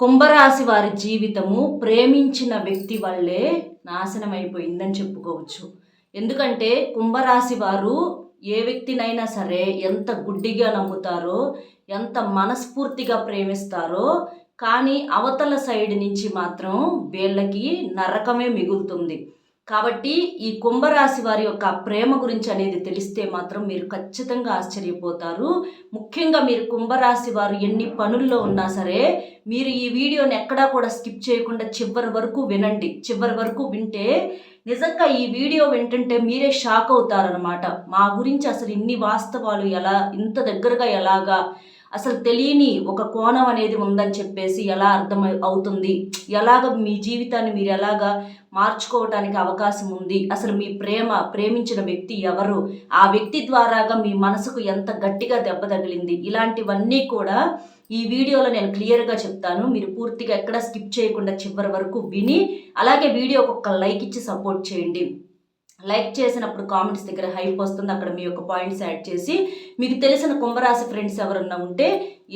కుంభరాశి వారి జీవితము ప్రేమించిన వ్యక్తి వల్లే నాశనం అయిపోయిందని చెప్పుకోవచ్చు. ఎందుకంటే కుంభరాశి వారు ఏ వ్యక్తినైనా సరే ఎంత గుడ్డిగా నమ్ముతారో, ఎంత మనస్ఫూర్తిగా ప్రేమిస్తారో, కానీ అవతల సైడ్ నుంచి మాత్రం వీళ్ళకి నరకమే మిగులుతుంది. కాబట్టి ఈ కుంభరాశి వారి యొక్క ప్రేమ గురించి అనేది తెలిస్తే మాత్రం మీరు ఖచ్చితంగా ఆశ్చర్యపోతారు. ముఖ్యంగా మీరు కుంభరాశి వారు ఎన్ని పనుల్లో ఉన్నా సరే మీరు ఈ వీడియోని ఎక్కడా కూడా స్కిప్ చేయకుండా చివరి వరకు వినండి. చివరి వరకు వింటే నిజంగా ఈ వీడియో వింటుంటే మీరే షాక్ అవుతారనమాట. మా గురించి అసలు ఇన్ని వాస్తవాలు ఎలా, ఇంత దగ్గరగా ఎలాగా, అసలు తెలియని ఒక కోణం అనేది ఉందని చెప్పేసి ఎలా అర్థం అవుతుంది, ఎలాగ మీ జీవితాన్ని మీరు ఎలాగా మార్చుకోవటానికి అవకాశం ఉంది, అసలు మీ ప్రేమించిన వ్యక్తి ఎవరు, ఆ వ్యక్తి ద్వారాగా మీ మనసుకు ఎంత గట్టిగా దెబ్బ తగిలింది, ఇలాంటివన్నీ కూడా ఈ వీడియోలో నేను క్లియర్గా చెప్తాను. మీరు పూర్తిగా ఎక్కడ స్కిప్ చేయకుండా చివరి వరకు విని అలాగే వీడియోకి ఒక లైక్ ఇచ్చి సపోర్ట్ చేయండి. లైక్ చేసినప్పుడు కామెంట్స్ దగ్గర హైప్ వస్తుంది. అక్కడ మీ యొక్క పాయింట్స్ యాడ్ చేసి మీకు తెలిసిన కుంభరాశి ఫ్రెండ్స్ ఎవరన్నా ఉంటే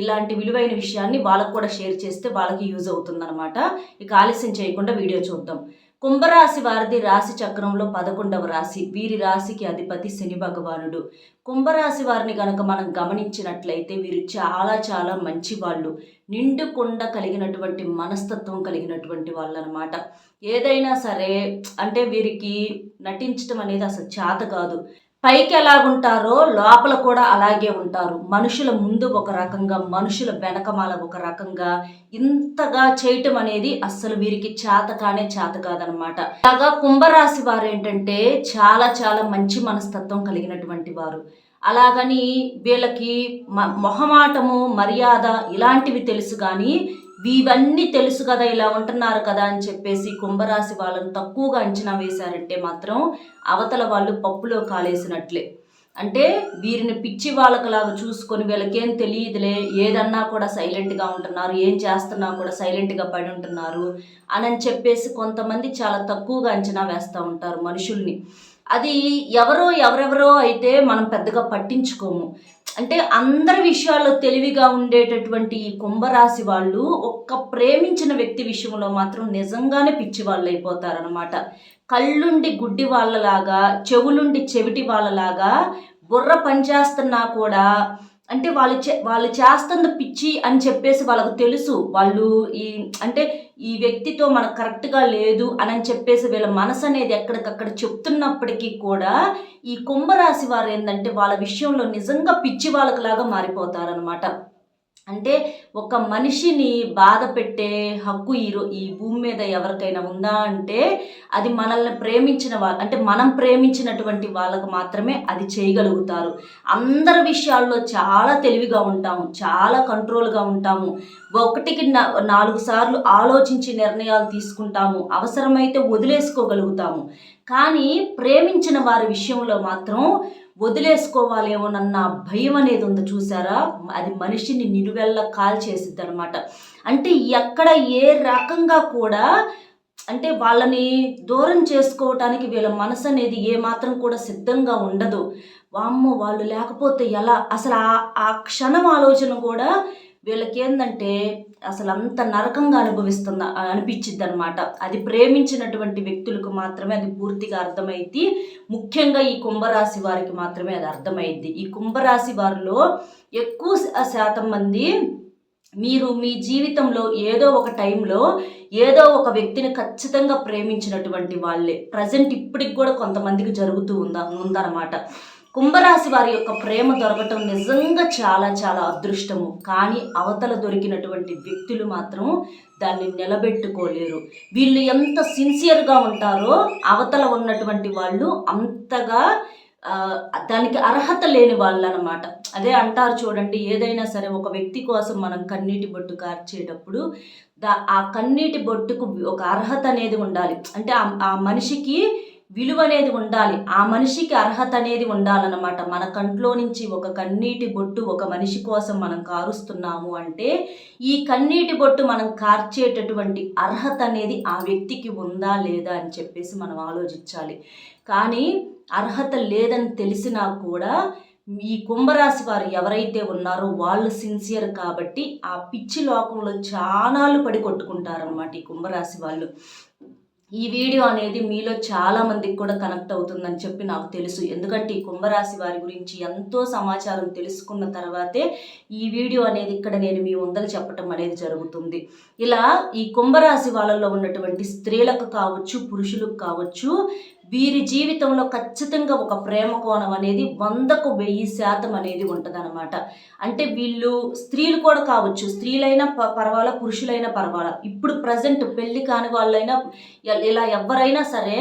ఇలాంటి విలువైన విషయాన్ని వాళ్ళకు కూడా షేర్ చేస్తే వాళ్ళకి యూజ్ అవుతుందన్నమాట. ఇక ఆలస్యం చేయకుండా వీడియో చూద్దాం. కుంభరాశి వారిది రాశి చక్రంలో 11వ రాశి. వీరి రాశికి అధిపతి శని భగవానుడు. కుంభరాశి వారిని కనుక మనం గమనించినట్లయితే వీరు చాలా చాలా మంచి వాళ్ళు, నిండుకుండ కలిగినటువంటి మనస్తత్వం కలిగినటువంటి వాళ్ళు అనమాట. ఏదైనా సరే అంటే వీరికి నటించడం అనేది అసలు చేత కాదు. పైకి ఎలాగుంటారో లోపల కూడా అలాగే ఉంటారు. మనుషుల ముందు ఒక రకంగా, మనుషుల వెనకమాల ఒక రకంగా, ఇంతగా చేయటం అనేది అస్సలు వీరికి చేత కాదనమాట. అలాగా కుంభరాశి వారు ఏంటంటే చాలా చాలా మంచి మనస్తత్వం కలిగినటువంటి వారు. అలాగని వీళ్ళకి మొహమాటము, మర్యాద ఇలాంటివి తెలుసు, కానీ ఇవన్నీ తెలుసు కదా, ఇలా ఉంటున్నారు కదా అని చెప్పేసి కుంభరాశి వాళ్ళని తక్కువగా అంచనా వేశారంటే మాత్రం అవతల వాళ్ళు పప్పులో కాలేసినట్లే. అంటే వీరిని పిచ్చి వాళ్ళకలాగా చూసుకొని వీళ్ళకేం తెలియదులే, ఏదన్నా కూడా సైలెంట్గా ఉంటున్నారు, ఏం చేస్తున్నా కూడా సైలెంట్గా పడి ఉంటున్నారు అని చెప్పేసి కొంతమంది చాలా తక్కువగా అంచనా వేస్తూ ఉంటారు మనుషుల్ని. అది ఎవరెవరో అయితే మనం పెద్దగా పట్టించుకోము. అంటే అందరి విషయాల్లో తెలివిగా ఉండేటటువంటి ఈ కుంభరాశి వాళ్ళు ఒక్క ప్రేమించిన వ్యక్తి విషయంలో మాత్రం నిజంగానే పిచ్చి వాళ్ళు అయిపోతారనమాట. కళ్ళుండి గుడ్డి వాళ్ళలాగా, చెవులుండి చెవిటి వాళ్ళలాగా బుర్ర పనిచేస్తున్నా కూడా అంటే వాళ్ళు చేస్తున్న పిచ్చి అని చెప్పేసి వాళ్ళకు తెలుసు. వాళ్ళు ఈ వ్యక్తితో మనకు కరెక్ట్గా లేదు అని చెప్పేసి వీళ్ళ మనసు అనేది ఎక్కడికక్కడ చెప్తున్నప్పటికీ కూడా ఈ కుంభరాశి వారు ఏంటంటే వాళ్ళ విషయంలో నిజంగా పిచ్చి వాళ్ళకులాగా మారిపోతారనమాట. అంటే ఒక మనిషిని బాధ పెట్టే హక్కు ఈ భూమి మీద ఎవరికైనా ఉందా అంటే అది మనల్ని ప్రేమించిన వాళ్ళు, అంటే మనం ప్రేమించినటువంటి వాళ్ళకు మాత్రమే అది చేయగలుగుతారు. అందరి విషయాల్లో చాలా తెలివిగా ఉంటాము, చాలా కంట్రోల్గా ఉంటాము, ఒకటికి 4 సార్లు ఆలోచించి నిర్ణయాలు తీసుకుంటాము, అవసరమైతే వదిలేసుకోగలుగుతాము. కానీ ప్రేమించిన వారి విషయంలో మాత్రం వదిలేసుకోవాలేమోనన్న భయం అనేది ఉంది చూసారా, అది మనిషిని నిలువెల్ల కాల్చేసిద్ది అనమాట. అంటే ఎక్కడ ఏ రకంగా కూడా అంటే వాళ్ళని దూరం చేసుకోవటానికి వీళ్ళ మనసు అనేది ఏమాత్రం కూడా సిద్ధంగా ఉండదు. వామ్మో వాళ్ళు లేకపోతే ఎలా, అసలు ఆ క్షణం ఆలోచన కూడా వీళ్ళకేందంటే అసలు అంత నరకంగా అనిపించిద్ది అనమాట. అది ప్రేమించినటువంటి వ్యక్తులకు మాత్రమే అది పూర్తిగా అర్థమైద్ది. ముఖ్యంగా ఈ కుంభరాశి వారికి మాత్రమే అది అర్థమైద్ది. ఈ కుంభరాశి వారిలో ఎక్కువ శాతం మంది మీరు మీ జీవితంలో ఏదో ఒక టైంలో ఏదో ఒక వ్యక్తిని ఖచ్చితంగా ప్రేమించినటువంటి వాళ్ళే. ప్రజెంట్ ఇప్పటికి కూడా కొంతమందికి జరుగుతూ ఉందన్నమాట. కుంభరాశి వారి యొక్క ప్రేమ దొరకటం నిజంగా చాలా చాలా అదృష్టము. కానీ అవతల దొరికినటువంటి వ్యక్తులు మాత్రం దాన్ని నిలబెట్టుకోలేరు. వీళ్ళు ఎంత సిన్సియర్గా ఉంటారో అవతల ఉన్నటువంటి వాళ్ళు అంతగా దానికి అర్హత లేని వాళ్ళు అనమాట. అదే అంటారు చూడండి, ఏదైనా సరే ఒక వ్యక్తి కోసం మనం కన్నీటి బొట్టు కార్చేటప్పుడు ఆ కన్నీటి బొట్టుకు ఒక అర్హత అనేది ఉండాలి. అంటే ఆ మనిషికి విలువ అనేది ఉండాలి, ఆ మనిషికి అర్హత అనేది ఉండాలన్నమాట. మన కంట్లో నుంచి ఒక కన్నీటి బొట్టు ఒక మనిషి కోసం మనం కారుస్తున్నాము అంటే ఈ కన్నీటి బొట్టు మనం కార్చేటటువంటి అర్హత అనేది ఆ వ్యక్తికి ఉందా లేదా అని చెప్పేసి మనం ఆలోచించాలి. కానీ అర్హత లేదని తెలిసినా కూడా ఈ కుంభరాశి వారు ఎవరైతే ఉన్నారో వాళ్ళు సిన్సియర్ కాబట్టి ఆ పిచ్చి లోకంలో చానాళ్ళు పడి కొట్టుకుంటారనమాట ఈ కుంభరాశి వాళ్ళు. ఈ వీడియో అనేది మీలో చాలా మందికి కూడా కనెక్ట్ అవుతుందని చెప్పి నాకు తెలుసు. ఎందుకంటే ఈ కుంభరాశి వారి గురించి ఎంతో సమాచారం తెలుసుకున్న తర్వాతే ఈ వీడియో అనేది ఇక్కడ నేను మీ ముందర చెప్పటం అనేది జరుగుతుంది. ఇలా ఈ కుంభరాశి వాళ్ళలో ఉన్నటువంటి స్త్రీలకు కావచ్చు, పురుషులకు కావచ్చు, వీరి జీవితంలో ఖచ్చితంగా ఒక ప్రేమ కోణం అనేది 100కు 1000% అనేది ఉంటుందన్నమాట. అంటే వీళ్ళు స్త్రీలు కూడా కావచ్చు, స్త్రీలైనా పర్వాలా, పురుషులైనా పర్వాలా. ఇప్పుడు ప్రజెంట్ పెళ్లి కాని వాళ్ళైనా ఇలా ఎవరైనా సరే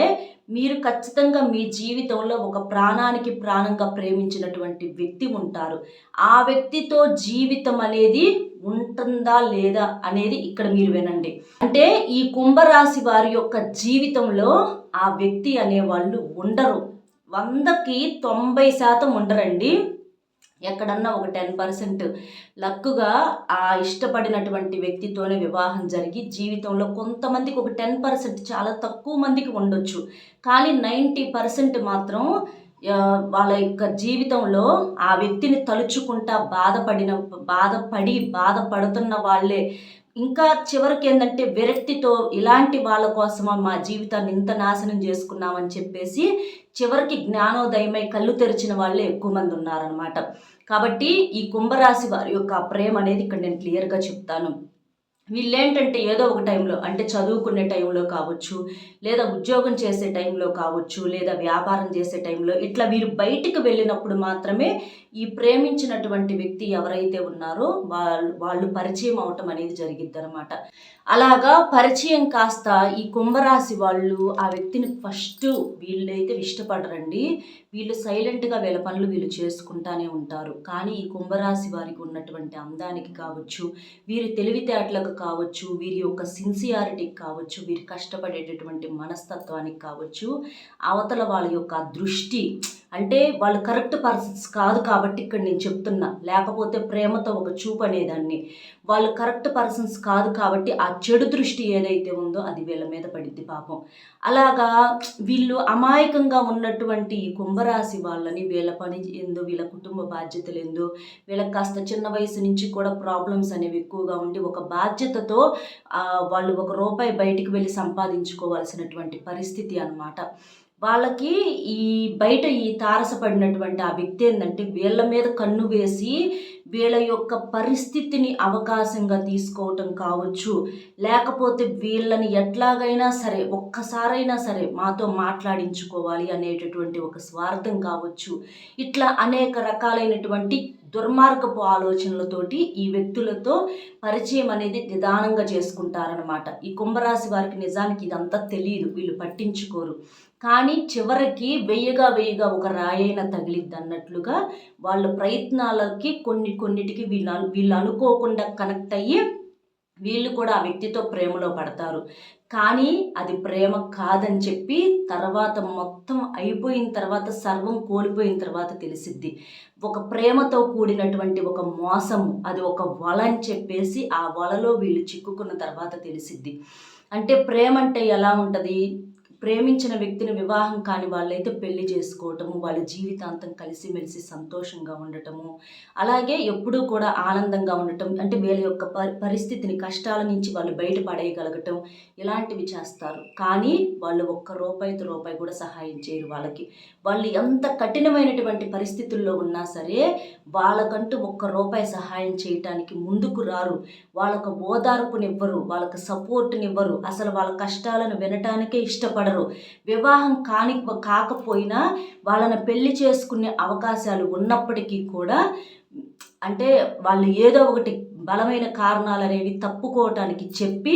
మీరు ఖచ్చితంగా మీ జీవితంలో ఒక ప్రాణానికి ప్రాణంగా ప్రేమించినటువంటి వ్యక్తి ఉంటారు. ఆ వ్యక్తితో జీవితం అనేది ఉంటుందా లేదా అనేది ఇక్కడ మీరు వినండి. అంటే ఈ కుంభరాశి వారి యొక్క జీవితంలో ఆ వ్యక్తి అనేవాళ్ళు ఉండరు. 100కి 90% ఉండరండి. ఎక్కడన్నా ఒక 10% లక్కుగా ఆ ఇష్టపడినటువంటి వ్యక్తితోనే వివాహం జరిగి జీవితంలో కొంతమందికి ఒక 10% చాలా తక్కువ మందికి ఉండొచ్చు. కానీ 90% మాత్రం వాళ్ళ యొక్క జీవితంలో ఆ వ్యక్తిని తలుచుకుంటా బాధపడుతున్న వాళ్ళే. ఇంకా చివరికి ఏంటంటే విరక్తితో ఇలాంటి వాళ్ళ కోసమా మా జీవితాన్ని ఇంత నాశనం చేసుకున్నామని చెప్పేసి చివరికి జ్ఞానోదయమై కళ్ళు తెరిచిన వాళ్ళే ఎక్కువ మంది ఉన్నారనమాట. కాబట్టి ఈ కుంభరాశి వారి యొక్క ప్రేమ అనేది ఇక్కడ నేను క్లియర్గా చెప్తాను. వీళ్ళేంటంటే ఏదో ఒక టైంలో, అంటే చదువుకునే టైంలో కావచ్చు, లేదా ఉద్యోగం చేసే టైంలో కావచ్చు, లేదా వ్యాపారం చేసే టైంలో ఇట్లా వీరు బయటికి వెళ్ళినప్పుడు మాత్రమే ఈ ప్రేమించినటువంటి వ్యక్తి ఎవరైతే ఉన్నారో వాళ్ళు పరిచయం అవటం అనేది జరిగిద్ది అనమాట. అలాగా పరిచయం కాస్త ఈ కుంభరాశి వాళ్ళు ఆ వ్యక్తిని ఫస్ట్ వీళ్ళైతే ఇష్టపడరండి. వీళ్ళు సైలెంట్గా వీళ్ళ పనులు వీళ్ళు చేసుకుంటానే ఉంటారు. కానీ ఈ కుంభరాశి వారికి ఉన్నటువంటి అందానికి కావచ్చు, వీరి తెలివితేటలకు కావచ్చు, వీరి యొక్క సిన్సియారిటీకి కావచ్చు, వీరి కష్టపడేటటువంటి మనస్తత్వానికి కావచ్చు, అవతల వాళ్ళ యొక్క దృష్టి, అంటే వాళ్ళు కరెక్ట్ పర్సన్స్ కాదు కాబట్టి ఇక్కడ నేను చెప్తున్నా. లేకపోతే ప్రేమతో ఒక చూపు అనేదాన్ని. వాళ్ళు కరెక్ట్ పర్సన్స్ కాదు కాబట్టి ఆ చెడు దృష్టి ఏదైతే ఉందో అది వీళ్ళ మీద పడిద్ది పాపం. అలాగా వీళ్ళు అమాయకంగా ఉన్నటువంటి ఈ కుంభరాశి వాళ్ళని వీళ్ళ పని ఏందో, వీళ్ళ కుటుంబ బాధ్యతలు ఏందో, వీళ్ళకి కాస్త చిన్న వయసు నుంచి కూడా ప్రాబ్లమ్స్ అనేవి ఎక్కువగా ఉండి ఒక బాధ్యతతో వాళ్ళు ₹1 బయటికి వెళ్ళి సంపాదించుకోవాల్సినటువంటి పరిస్థితి అన్నమాట. వాళ్ళకి ఈ బయట ఈ తారసపడినటువంటి ఆ వ్యక్తి ఏంటంటే వీళ్ళ మీద కన్ను వేసి వీళ్ళ యొక్క పరిస్థితిని అవకాశంగా తీసుకోవటం కావచ్చు, లేకపోతే వీళ్ళని ఎట్లాగైనా సరే ఒక్కసారైనా సరే మాతో మాట్లాడించుకోవాలి అనేటటువంటి ఒక స్వార్థం కావచ్చు. ఇట్లా అనేక రకాలైనటువంటి దుర్మార్గపు ఆలోచనలతోటి ఈ వ్యక్తులతో పరిచయం అనేది నిదానంగా చేసుకుంటారనమాట. ఈ కుంభరాశి వారికి నిజానికి ఇదంతా తెలియదు, వీళ్ళు పట్టించుకోరు. కానీ చివరికి వెయ్యిగా ఒక రాయైన తగిలిద్ది అన్నట్లుగా వాళ్ళ ప్రయత్నాలకి కొన్నిటికి వీళ్ళు అనుకోకుండా కనెక్ట్ అయ్యి వీళ్ళు కూడా ఆ వ్యక్తితో ప్రేమలో పడతారు. కానీ అది ప్రేమ కాదని చెప్పి తర్వాత మొత్తం అయిపోయిన తర్వాత, సర్వం కోల్పోయిన తర్వాత తెలిసిద్ది. ఒక ప్రేమతో కూడినటువంటి ఒక మోసము, అది ఒక వల అని చెప్పేసి ఆ వలలో వీళ్ళు చిక్కుకున్న తర్వాత తెలిసిద్ది. అంటే ప్రేమ అంటే ఎలా ఉంటుంది? ప్రేమించిన వ్యక్తిని వివాహం కాని వాళ్ళైతే పెళ్లి చేసుకోవటము, వాళ్ళ జీవితాంతం కలిసిమెలిసి సంతోషంగా ఉండటము, అలాగే ఎప్పుడూ కూడా ఆనందంగా ఉండటం, అంటే వీళ్ళ యొక్క పరిస్థితిని, కష్టాల నుంచి వాళ్ళు బయటపడేయగలగటం, ఇలాంటివి చేస్తారు. కానీ వాళ్ళు ₹1 కూడా సహాయం చేయరు వాళ్ళకి. వాళ్ళు ఎంత కఠినమైనటువంటి పరిస్థితుల్లో ఉన్నా సరే వాళ్ళకంటూ ₹1 సహాయం చేయటానికి ముందుకు రారు. వాళ్ళకు ఓదార్పునివ్వరు, వాళ్ళకు సపోర్ట్నివ్వరు, అసలు వాళ్ళ కష్టాలను వినటానికే ఇష్టపడరు. వివాహం కాకపోయినా వాళ్ళని పెళ్లి చేసుకునే అవకాశాలు ఉన్నప్పటికీ కూడా, అంటే వాళ్ళు ఏదో ఒకటి బలమైన కారణాలు అనేవి తప్పుకోవటానికి చెప్పి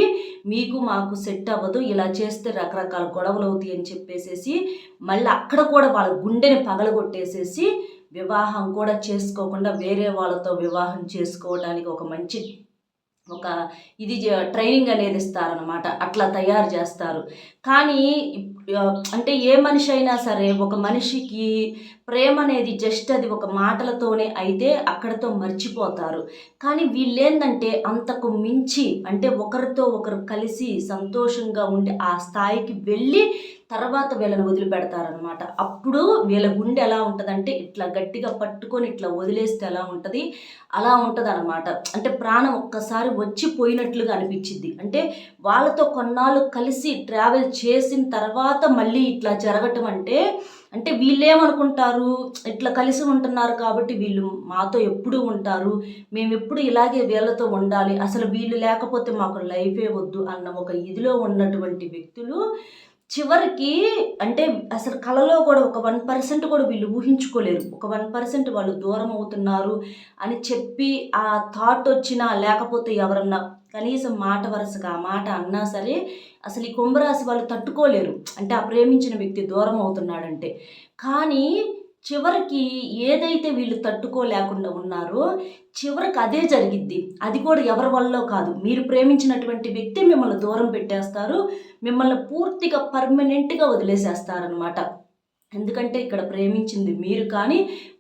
మీకు మాకు సెట్ అవ్వదు, ఇలా చేస్తే రకరకాల గొడవలు అవుతాయి అని చెప్పేసేసి మళ్ళీ అక్కడ కూడా వాళ్ళ గుండెని పగలగొట్టేసేసి వివాహం కూడా చేసుకోకుండా వేరే వాళ్ళతో వివాహం చేసుకోవడానికి ఒక ఇది ట్రైనింగ్ అనేది ఇస్తారనమాట. అట్లా తయారు చేస్తారు. కానీ అంటే ఏ మనిషి అయినా సరే, ఒక మనిషికి ప్రేమ అనేది జస్ట్ అది ఒక మాటలతోనే అయితే అక్కడితో మర్చిపోతారు. కానీ వీళ్ళేందంటే అంతకు మించి, అంటే ఒకరితో ఒకరు కలిసి సంతోషంగా ఉండి ఆ స్థాయికి వెళ్ళి తర్వాత వీళ్ళని వదిలిపెడతారనమాట. అప్పుడు వీళ్ళ గుండె ఎలా ఉంటుందంటే ఇట్లా గట్టిగా పట్టుకొని ఇట్లా వదిలేస్తే ఎలా ఉంటుంది అలా ఉంటుందన్నమాట. అంటే ప్రాణం ఒక్కసారి వచ్చిపోయినట్లుగా అనిపించిద్ది. అంటే వాళ్ళతో కొన్నాళ్ళు కలిసి ట్రావెల్ చేసిన తర్వాత మళ్ళీ ఇట్లా జరగటం అంటే వీళ్ళేమనుకుంటారు, ఇట్లా కలిసి ఉంటున్నారు కాబట్టి వీళ్ళు మాతో ఎప్పుడూ ఉంటారు, మేమెప్పుడు ఇలాగే వీళ్ళతో ఉండాలి, అసలు వీళ్ళు లేకపోతే మాకు లైఫే వద్దు అన్న ఒక ఇదిలో ఉన్నటువంటి వ్యక్తులు చివరికి అంటే అసలు కలలో కూడా ఒక 1% కూడా వీళ్ళు ఊహించుకోలేరు. ఒక 1% వాళ్ళు దూరం అవుతున్నారు అని చెప్పి ఆ థాట్ వచ్చినా లేకపోతే ఎవరన్నా కనీసం మాట వరుసగా ఆ మాట అన్నా సరే అసలు ఈ కుంభరాశి వాళ్ళు తట్టుకోలేరు. అంటే ఆ ప్రేమించిన వ్యక్తి దూరం అవుతున్నాడంటే. కానీ చివరికి ఏదైతే వీళ్ళు తట్టుకోలేకుండా ఉన్నారో చివరికి అదే జరిగిద్ది. అది కూడా ఎవరి వల్లో కాదు. మీరు ప్రేమించినటువంటి వ్యక్తి మిమ్మల్ని దూరం పెట్టేస్తారు. మిమ్మల్ని పూర్తిగా పర్మనెంట్‌గా వదిలేసేస్తారనమాట. ఎందుకంటే ఇక్కడ ప్రేమించింది మీరు కానీ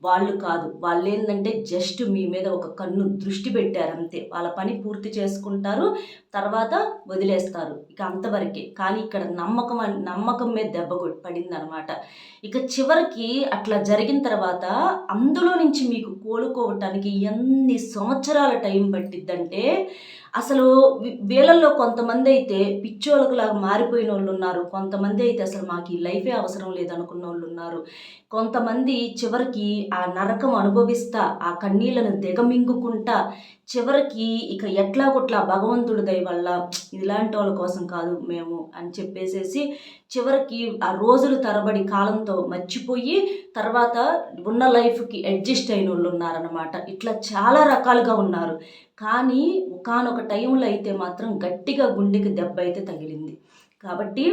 వాళ్ళు కాదు. వాళ్ళేందంటే జస్ట్ మీ మీద ఒక కన్ను దృష్టి పెట్టారంతే. వాళ్ళ పని పూర్తి చేసుకుంటారు. తర్వాత వదిలేస్తారు. ఇక అంతవరకే. కానీ ఇక్కడ నమ్మకం మీద దెబ్బ పడిందనమాట. ఇక చివరికి అట్లా జరిగిన తర్వాత అందులో నుంచి మీకు కోలుకోవటానికి ఎన్ని సంవత్సరాల టైం పట్టిద్దంటే అసలు వీళ్ళల్లో కొంతమంది అయితే పిచ్చోళ్ళకులాగా మారిపోయిన వాళ్ళు ఉన్నారు. కొంతమంది అయితే అసలు మాకు ఈ లైఫే అవసరం లేదనుకున్న వాళ్ళు ఉన్నారు. కొంతమంది చివరికి ఆ నరకం అనుభవిస్తా ఆ కన్నీళ్లను దిగమింగుకుంటా చివరికి ఇక ఎట్లాగొట్లా భగవంతుడి దయ వల్ల ఇలాంటి వాళ్ళ కోసం కాదు మేము అని చెప్పేసేసి చివరికి ఆ రోజులు తరబడి కాలంతో మర్చిపోయి తర్వాత ఉన్న లైఫ్కి అడ్జస్ట్ అయిన వాళ్ళు ఉన్నారనమాట. ఇట్లా చాలా రకాలుగా ఉన్నారు. కానీ ఒకానొక టైంలో అయితే మాత్రం గట్టిగా గుండెకి దెబ్బ అయితే తగిలింది. కాబట్టి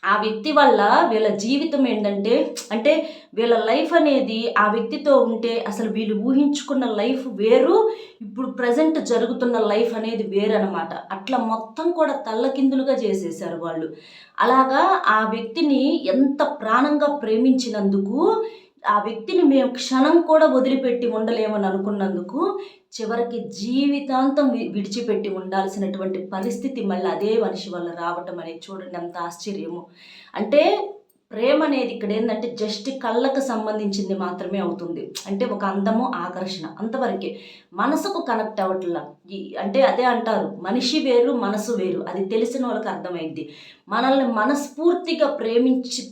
ఆ వ్యక్తి వల్ల వీళ్ళ జీవితం ఏంటంటే అంటే వీళ్ళ లైఫ్ అనేది ఆ వ్యక్తితో ఉంటే అసలు వీళ్ళు ఊహించుకున్న లైఫ్ వేరు, ఇప్పుడు ప్రజెంట్ జరుగుతున్న లైఫ్ అనేది వేరనమాట. అట్లా మొత్తం కూడా తల్లకిందులుగా చేసేసారు వాళ్ళు. అలాగా ఆ వ్యక్తిని ఎంత ప్రాణంగా ప్రేమించినందుకు ఆ వ్యక్తిని మేము క్షణం కూడా వదిలిపెట్టి ఉండలేమని అనుకున్నందుకు చివరికి జీవితాంతం విడిచిపెట్టి ఉండాల్సినటువంటి పరిస్థితి మళ్ళీ అదే మనిషి వల్ల రావటం అనేది చూడండి ఎంత ఆశ్చర్యము. అంటే ప్రేమ అనేది ఇక్కడ ఏంటంటే జస్ట్ కళ్ళకు సంబంధించింది మాత్రమే అవుతుంది. అంటే ఒక అందము ఆకర్షణ అంతవరకే. మనసుకు కనెక్ట్ అవ్వట్లా. అంటే అదే అంటారు మనిషి వేరు మనసు వేరు. అది తెలిసిన వాళ్ళకి అర్థమైంది. మనల్ని మనస్ఫూర్తిగా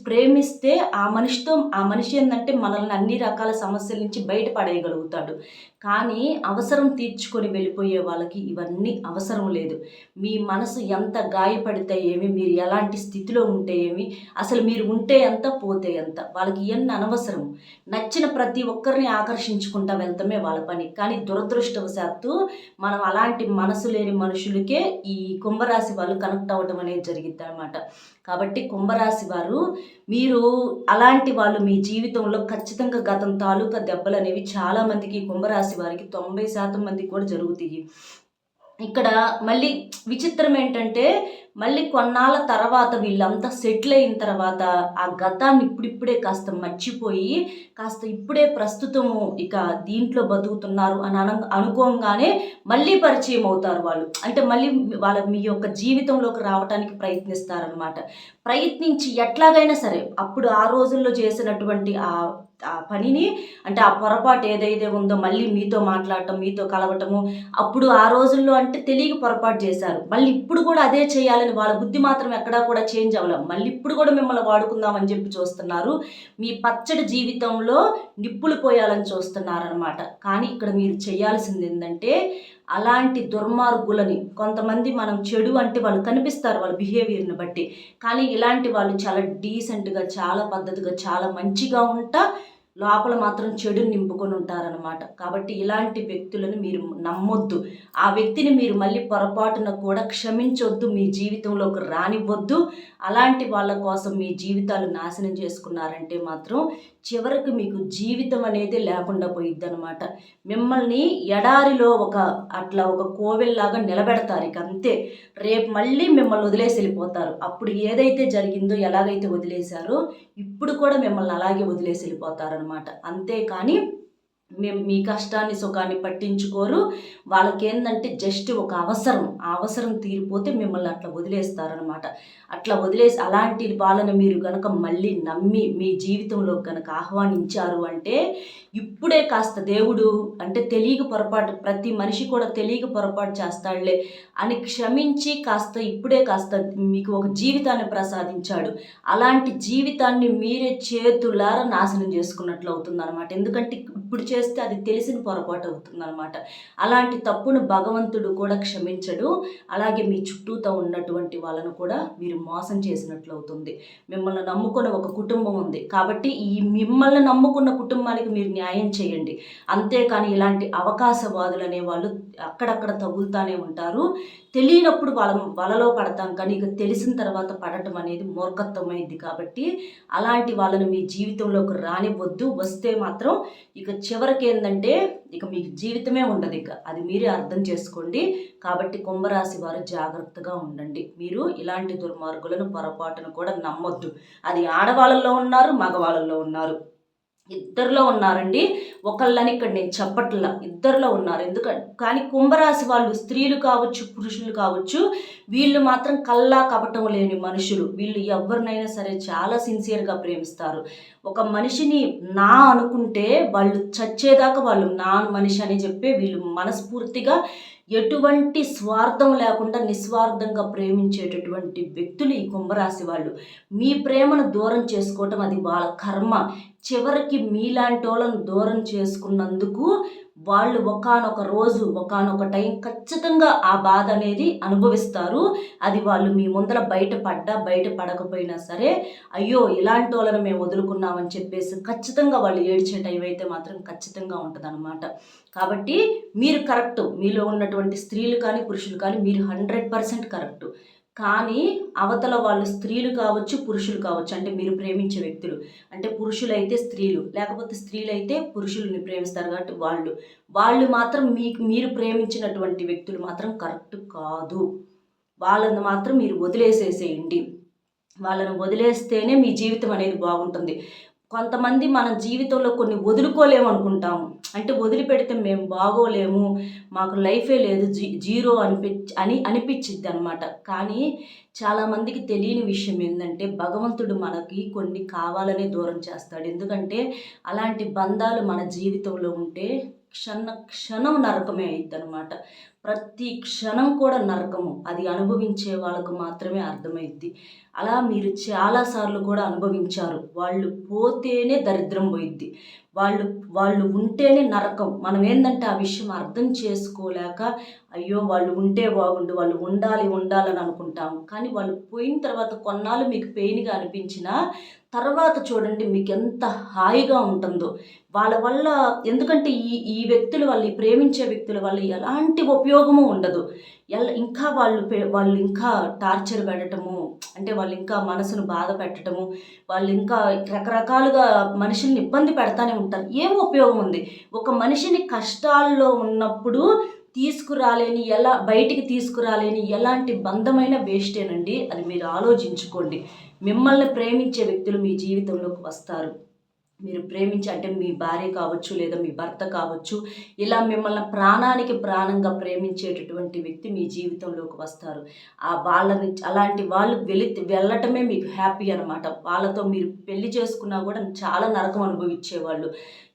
ప్రేమిస్తే ఆ మనిషి ఏంటంటే మనల్ని అన్ని రకాల సమస్యల నుంచి బయటపడేయగలుగుతాడు. కానీ అవసరం తీర్చుకొని వెళ్ళిపోయే వాళ్ళకి ఇవన్నీ అవసరం లేదు. మీ మనసు ఎంత గాయపడితే ఏమి, మీరు ఎలాంటి స్థితిలో ఉంటే ఏమి, అసలు మీరు ఉంటే ఎంత పోతే ఎంత, వాళ్ళకి ఇవన్నీ అనవసరం. నచ్చిన ప్రతి ఒక్కరిని ఆకర్షించుకుంటా వెళ్తామే వాళ్ళ పని. కానీ దురదృష్టవశాత్తు మనం అలాంటి మనసు లేని మనుషులకే ఈ కుంభరాశి వాళ్ళు కనెక్ట్ అవ్వడం అనేది జరిగిద్ది అనమాట. కాబట్టి కుంభరాశి వారు మీరు అలాంటి వాళ్ళు మీ జీవితంలో ఖచ్చితంగా గతం తాలూకా దెబ్బలు అనేవి చాలామందికి కుంభరాశి వారికి 90% మందికి కూడా జరుగుతాయి. ఇక్కడ మళ్ళీ విచిత్రం ఏంటంటే మళ్ళీ కొన్నాళ్ళ తర్వాత వీళ్ళంతా సెటిల్ అయిన తర్వాత ఆ గతాన్ని ఇప్పుడిప్పుడే కాస్త మర్చిపోయి కాస్త ఇప్పుడే ప్రస్తుతము ఇక దీంట్లో బతుకుతున్నారు అని అనుకోగానే మళ్ళీ పరిచయం అవుతారు వాళ్ళు. అంటే మళ్ళీ మీ యొక్క జీవితంలోకి రావడానికి ప్రయత్నిస్తారనమాట. ప్రయత్నించి ఎట్లాగైనా సరే అప్పుడు ఆ రోజుల్లో చేసినటువంటి ఆ పనిని అంటే ఆ పొరపాటు ఏదైతే ఉందో మళ్ళీ మీతో మాట్లాడటం, మీతో కలవటము, అప్పుడు ఆ రోజుల్లో అంటే తెలియక పొరపాటు చేశారు. మళ్ళీ ఇప్పుడు కూడా అదే చేయాలని వాళ్ళ బుద్ధి మాత్రం ఎక్కడా కూడా చేంజ్ అవ్వలేం. మళ్ళీ ఇప్పుడు కూడా మిమ్మల్ని వాడుకుందామని చెప్పి చూస్తున్నారు. మీ పచ్చడి జీవితంలో నిప్పులు పోయాలని చూస్తున్నారనమాట. కానీ ఇక్కడ మీరు చేయాల్సింది ఏంటంటే అలాంటి దుర్మార్గులని కొంతమంది మనం చెడు అంటే వాళ్ళు కనిపిస్తారు వాళ్ళ బిహేవియర్ని బట్టి. కానీ ఇలాంటి వాళ్ళు చాలా డీసెంట్గా, చాలా పద్ధతిగా, చాలా మంచిగా ఉంటా లోపల మాత్రం చెడుని నింపుకొని ఉంటారనమాట. కాబట్టి ఇలాంటి వ్యక్తులను మీరు నమ్మొద్దు. ఆ వ్యక్తిని మీరు మళ్ళీ పొరపాటున కూడా క్షమించొద్దు, మీ జీవితంలోకి రానివ్వద్దు. అలాంటి వాళ్ళ కోసం మీ జీవితాలు నాశనం చేసుకున్నారంటే మాత్రం చివరికి మీకు జీవితం అనేది లేకుండా పోయిద్ది అనమాట. మిమ్మల్ని ఎడారిలో అట్లా ఒక కోవెల్లాగా నిలబెడతారు. ఇక అంతే. రేపు మళ్ళీ మిమ్మల్ని వదిలేసి వెళ్ళిపోతారు. అప్పుడు ఏదైతే జరిగిందో ఎలాగైతే వదిలేశారో ఇప్పుడు కూడా మిమ్మల్ని అలాగే వదిలేసి వెళ్ళిపోతారనమాట. అంతేకాని మేము మీ కష్టాన్ని సుఖాన్ని పట్టించుకోరు. వాళ్ళకేందంటే జస్ట్ ఒక అవసరం, ఆ అవసరం తీరిపోతే మిమ్మల్ని అట్లా వదిలేస్తారనమాట. అట్లా వదిలేసి అలాంటి వాళ్ళని మీరు గనక మళ్ళీ నమ్మి మీ జీవితంలో గనక ఆహ్వానించారు అంటే ఇప్పుడే కాస్త దేవుడు అంటే తెలియక పొరపాటు, ప్రతి మనిషి కూడా తెలియక పొరపాటు చేస్తాడులే అని క్షమించి కాస్త ఇప్పుడే కాస్త మీకు ఒక జీవితాన్ని ప్రసాదించాడు. అలాంటి జీవితాన్ని మీరే చేతులారా నాశనం చేసుకున్నట్లు అవుతుందన్నమాట. ఎందుకంటే ఇప్పుడు చేస్తే అది తెలిసిన పొరపాటు అవుతుందన్నమాట. అలాంటి తప్పును భగవంతుడు కూడా క్షమించడు. అలాగే మీ చుట్టూతో ఉన్నటువంటి వాళ్ళను కూడా మీరు మోసం చేసినట్లు అవుతుంది. మిమ్మల్ని నమ్ముకున్న ఒక కుటుంబం ఉంది కాబట్టి ఈ మిమ్మల్ని నమ్ముకున్న కుటుంబానికి మీరు న్యాయం చేయండి. అంతేకాని ఇలాంటి అవకాశవాదులు అనేవాళ్ళు అక్కడక్కడ తగులుతానే ఉంటారు. తెలియనప్పుడు వలలో పడతాం, కానీ ఇక తెలిసిన తర్వాత పడటం అనేది మూర్ఖత్వమైంది. కాబట్టి అలాంటి వాళ్ళని మీ జీవితంలోకి రానివ్వద్దు. వస్తే మాత్రం ఇక చివరికి ఏంటంటే ఇక మీకు జీవితమే ఉండదు. ఇక అది మీరే అర్థం చేసుకోండి. కాబట్టి కుంభరాశి వారు జాగ్రత్తగా ఉండండి. మీరు ఇలాంటి దుర్మార్గులను పొరపాటును కూడా నమ్మొద్దు. అది ఆడవాళ్ళలో ఉన్నారు, మగవాళ్ళలో ఉన్నారు, ఇద్దరిలో ఉన్నారండి. ఒకళ్ళని ఇక్కడ నేను చెప్పట్లా, ఇద్దరిలో ఉన్నారు. ఎందుకంటే కానీ కుంభరాశి వాళ్ళు స్త్రీలు కావచ్చు, పురుషులు కావచ్చు, వీళ్ళు మాత్రం కల్లా కపటం లేని మనుషులు. వీళ్ళు ఎవరినైనా సరే చాలా సిన్సియర్గా ప్రేమిస్తారు. ఒక మనిషిని నా అనుకుంటే వాళ్ళు చచ్చేదాకా వాళ్ళు నా మనిషి అని చెప్పి వీళ్ళు మనస్ఫూర్తిగా ఎటువంటి స్వార్థం లేకుండా నిస్వార్థంగా ప్రేమించేటటువంటి వ్యక్తులు ఈ కుంభరాశి వాళ్ళు. మీ ప్రేమను దూరం చేసుకోవటం అది వాళ్ళ కర్మ. చివరికి మీలాంటి వాళ్ళను దూరం చేసుకున్నందుకు వాళ్ళు ఒకానొక రోజు ఒకానొక టైం ఖచ్చితంగా ఆ బాధ అనేది అనుభవిస్తారు. అది వాళ్ళు మీ ముందర బయటపడకపోయినా సరే అయ్యో ఇలాంటి వాళ్ళని మేము వదులుకున్నామని చెప్పేసి ఖచ్చితంగా వాళ్ళు ఏడ్చే టైం అయితే మాత్రం ఖచ్చితంగా ఉంటుంది. కాబట్టి మీరు కరెక్ట్, మీలో ఉన్నటువంటి స్త్రీలు కానీ పురుషులు కానీ మీరు 100% కరెక్టు. కానీ అవతల వాళ్ళు స్త్రీలు కావచ్చు, పురుషులు కావచ్చు, అంటే మీరు ప్రేమించే వ్యక్తులు, అంటే పురుషులైతే స్త్రీలు, లేకపోతే స్త్రీలైతే పురుషుల్ని ప్రేమిస్తారు కాబట్టి వాళ్ళు మాత్రం మీరు ప్రేమించినటువంటి వ్యక్తులు మాత్రం కరెక్ట్ కాదు. వాళ్ళని మాత్రం మీరు వదిలేసేసేయండి. వాళ్ళని వదిలేస్తేనే మీ జీవితం అనేది బాగుంటుంది. కొంతమంది మన జీవితంలో కొన్ని వదులుకోలేము అనుకుంటాము. అంటే వదిలిపెడితే మేము బాగోలేము, మాకు లైఫే లేదు, జీరో అనిపించిద్ది అనమాట. కానీ చాలామందికి తెలియని విషయం ఏంటంటే భగవంతుడు మనకి కొన్ని కావాలనే దూరం చేస్తాడు. ఎందుకంటే అలాంటి బంధాలు మన జీవితంలో ఉంటే క్షణం నరకమే అయిద్ది అనమాట. ప్రతి క్షణం కూడా నరకము. అది అనుభవించే వాళ్ళకు మాత్రమే అర్థమైద్ది. అలా మీరు చాలాసార్లు కూడా అనుభవించారు. వాళ్ళు పోతేనే దరిద్రం పోయిద్ది, వాళ్ళు ఉంటేనే నరకం. మనం ఏంటంటే ఆ విషయం అర్థం చేసుకోలేక అయ్యో వాళ్ళు ఉంటే బాగుండు, వాళ్ళు ఉండాలని అనుకుంటాము. కానీ వాళ్ళు పోయిన తర్వాత కొన్నాళ్ళు మీకు పెయిన్గా అనిపించినా తర్వాత చూడండి మీకు ఎంత హాయిగా ఉంటుందో వాళ్ళ వల్ల. ఎందుకంటే ఈ వ్యక్తుల వల్ల, ఈ ప్రేమించే వ్యక్తుల వల్ల ఎలాంటి ఉపయోగము ఉండదు. ఇంకా వాళ్ళు ఇంకా టార్చర్ పెట్టడము, అంటే వాళ్ళు ఇంకా మనసును బాధ పెట్టడము, వాళ్ళు ఇంకా రకరకాలుగా మనుషుల్ని ఇబ్బంది పెడతానే ఉంటారు. ఏం ఉపయోగం ఉంది? ఒక మనిషిని కష్టాల్లో ఉన్నప్పుడు బయటికి తీసుకురాలేని ఎలాంటి బంధమైన వేస్టేనండి. అది మీరు ఆలోచించుకోండి. మిమ్మల్ని ప్రేమించే వ్యక్తులు మీ జీవితంలోకి వస్తారు. మీరు ప్రేమించి, అంటే మీ భార్య కావచ్చు లేదా మీ భర్త కావచ్చు, ఇలా మిమ్మల్ని ప్రాణానికి ప్రాణంగా ప్రేమించేటటువంటి వ్యక్తి మీ జీవితంలోకి వస్తారు. అలాంటి వాళ్ళు వెళ్ళటమే మీకు హ్యాపీ అనమాట. వాళ్ళతో మీరు పెళ్లి చేసుకున్నా కూడా చాలా నరకం అనుభవించేవాళ్ళు.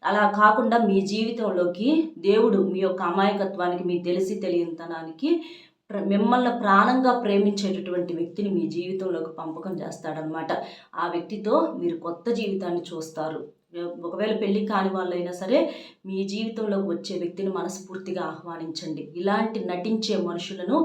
అలా కాకుండా మీ జీవితంలోకి దేవుడు మీ యొక్క అమాయకత్వానికి, మీ తెలిసి తెలియనితనానికి మిమ్మల్ని ప్రాణంగా ప్రేమించేటటువంటి వ్యక్తిని మీ జీవితంలోకి పంపకం చేస్తాడనమాట. ఆ వ్యక్తితో మీరు కొత్త జీవితాన్ని చూస్తారు. ఒకవేళ పెళ్లి కాని వాళ్ళైనా సరే మీ జీవితంలోకి వచ్చే వ్యక్తిని మనస్ఫూర్తిగా ఆహ్వానించండి. ఇలాంటి నటించే మనుషులను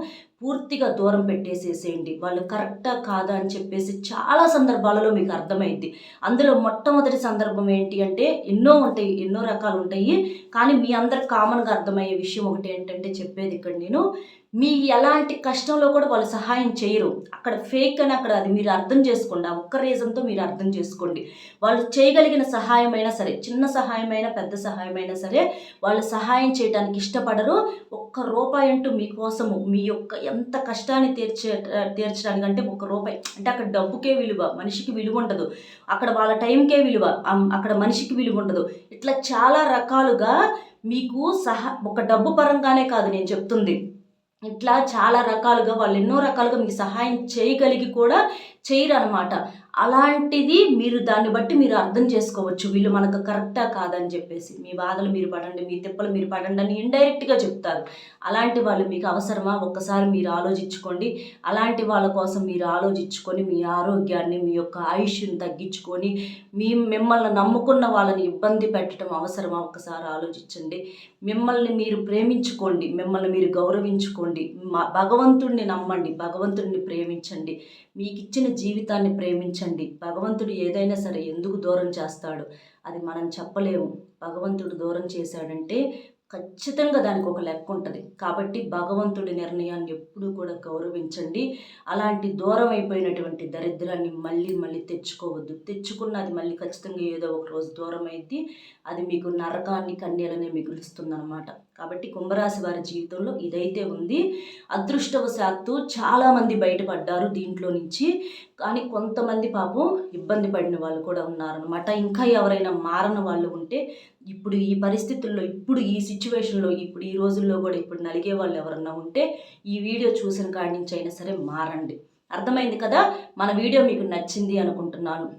పూర్తిగా దూరం పెట్టేసేసేయండి. వాళ్ళు కరెక్టా కాదా అని చెప్పేసి చాలా సందర్భాలలో మీకు అర్థమైద్ది. అందులో మొట్టమొదటి సందర్భం ఏంటి అంటే ఎన్నో రకాలు ఉంటాయి. కానీ మీ అందరికి కామన్గా అర్థమయ్యే విషయం ఒకటి ఏంటంటే చెప్పేది ఇక్కడ నేను, మీ ఎలాంటి కష్టంలో కూడా వాళ్ళు సహాయం చేయరు. అక్కడ ఫేక్ అని అక్కడ అది మీరు అర్థం చేసుకోండి. ఆ ఒక్క రీజన్తో మీరు అర్థం చేసుకోండి. వాళ్ళు చేయగలిగిన సహాయమైనా సరే, చిన్న సహాయమైనా పెద్ద సహాయమైనా సరే వాళ్ళు సహాయం చేయడానికి ఇష్టపడరు. ఒక్క రూపాయి అంటూ మీకోసము, మీ యొక్క ఎంత కష్టాన్ని తీర్చడానికంటే ₹1 అంటే అక్కడ డబ్బుకే విలువ, మనిషికి విలువ ఉండదు. అక్కడ వాళ్ళ టైంకే విలువ, అక్కడ మనిషికి విలువ ఉండదు. ఇట్లా చాలా రకాలుగా మీకు ఒక డబ్బు పరంగానే కాదు నేను చెప్తుంది. ఇట్లా చాలా రకాలుగా వాళ్ళు ఎన్నో రకాలుగా మీకు సహాయం చేయగలిగి కూడా చేయరనమాట. అలాంటిది మీరు దాన్ని బట్టి మీరు అర్థం చేసుకోవచ్చు, వీళ్ళు మనకు కరెక్టా కాదని చెప్పేసి. మీ బాధలు మీరు పడండి, మీ తిప్పలు మీరు పడండి అని ఇండైరెక్ట్గా చెప్తారు. అలాంటి వాళ్ళు మీకు అవసరమా? ఒక్కసారి మీరు ఆలోచించుకోండి. అలాంటి వాళ్ళ కోసం మీరు ఆలోచించుకొని మీ ఆరోగ్యాన్ని, మీ యొక్క ఆయుష్ని తగ్గించుకొని మిమ్మల్ని నమ్ముకున్న వాళ్ళని ఇబ్బంది పెట్టడం అవసరమా? ఒక్కసారి ఆలోచించండి. మిమ్మల్ని మీరు ప్రేమించుకోండి, మిమ్మల్ని మీరు గౌరవించుకోండి, భగవంతుడిని నమ్మండి, భగవంతుడిని ప్రేమించండి, మీకు ఇచ్చిన జీవితాన్ని ప్రేమించండి. భగవంతుడు ఏదైనా సరే ఎందుకు దూరం చేస్తాడు అది మనం చెప్పలేము. భగవంతుడు దూరం చేశాడంటే ఖచ్చితంగా దానికి ఒక లెక్క ఉంటుంది. కాబట్టి భగవంతుడి నిర్ణయాన్ని ఎప్పుడూ కూడా గౌరవించండి. అలాంటి దూరం అయిపోయినటువంటి దరిద్రాన్ని మళ్ళీ తెచ్చుకోవద్దు. తెచ్చుకున్నది మళ్ళీ ఖచ్చితంగా ఏదో ఒక రోజు దూరం అయింది. అది మీకు నరకాన్ని, కన్యలనే మిగులుస్తుందన్నమాట. కాబట్టి కుంభరాశి వారి జీవితంలో ఇదైతే ఉంది. అదృష్టవశాత్తు చాలామంది బయటపడ్డారు దీంట్లో నుంచి. కానీ కొంతమంది పాపం ఇబ్బంది పడిన వాళ్ళు కూడా ఉన్నారనమాట. ఇంకా ఎవరైనా మారని వాళ్ళు ఉంటే ఇప్పుడు ఈ పరిస్థితుల్లో, ఇప్పుడు ఈ సిచ్యువేషన్లో, ఇప్పుడు ఈ రోజుల్లో కూడా ఇప్పుడు నలిగే వాళ్ళు ఎవరన్నా ఉంటే ఈ వీడియో చూసిన కాడి నుంచి అయినా సరే మారండి. అర్థమైంది కదా? మన వీడియో మీకు నచ్చింది అనుకుంటున్నాను.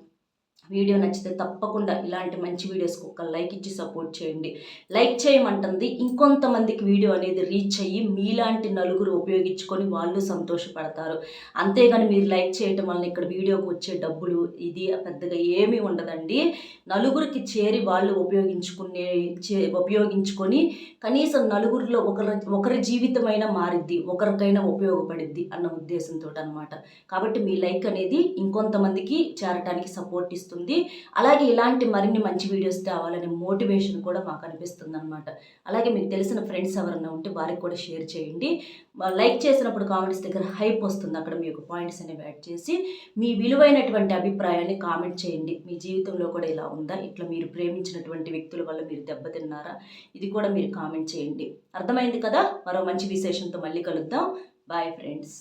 వీడియో నచ్చితే తప్పకుండా ఇలాంటి మంచి వీడియోస్కి ఒక లైక్ ఇచ్చి సపోర్ట్ చేయండి. లైక్ చేయమంటుంది ఇంకొంతమందికి వీడియో అనేది రీచ్ అయ్యి మీలాంటి నలుగురు ఉపయోగించుకొని వాళ్ళు సంతోషపడతారు. అంతేగాని మీరు లైక్ చేయటం వల్ల ఇక్కడ వీడియోకి వచ్చే డబ్బులు ఇది పెద్దగా ఏమీ ఉండదండి. నలుగురికి చేరి వాళ్ళు ఉపయోగించుకొని కనీసం నలుగురిలో ఒకరి జీవితమైనా మారిద్ది, ఒకరికైనా ఉపయోగపడిద్ది అన్న ఉద్దేశంతో అనమాట. కాబట్టి మీ లైక్ అనేది ఇంకొంతమందికి చేరటానికి సపోర్ట్ ఇస్తుంది. అలాగే ఇలాంటి మరిన్ని మంచి వీడియోస్ తేవాలనే మోటివేషన్ కూడా మాకు అనిపిస్తుంది అనమాట. అలాగే మీకు తెలిసిన ఫ్రెండ్స్ ఎవరైనా ఉంటే వారికి కూడా షేర్ చేయండి. లైక్ చేసినప్పుడు కామెంట్స్ దగ్గర హైప్ వస్తుంది, అక్కడ మీ యొక్క పాయింట్స్ అనేవి యాడ్ చేసి మీ విలువైనటువంటి అభిప్రాయాన్ని కామెంట్ చేయండి. మీ జీవితంలో కూడా ఇలా ఉందా? ఇట్లా మీరు ప్రేమించినటువంటి వ్యక్తుల వల్ల మీరు దెబ్బతిన్నారా? ఇది కూడా మీరు కామెంట్ చేయండి. అర్థమైంది కదా? మరో మంచి విశేషంతో మళ్ళీ కలుద్దాం. Bye friends.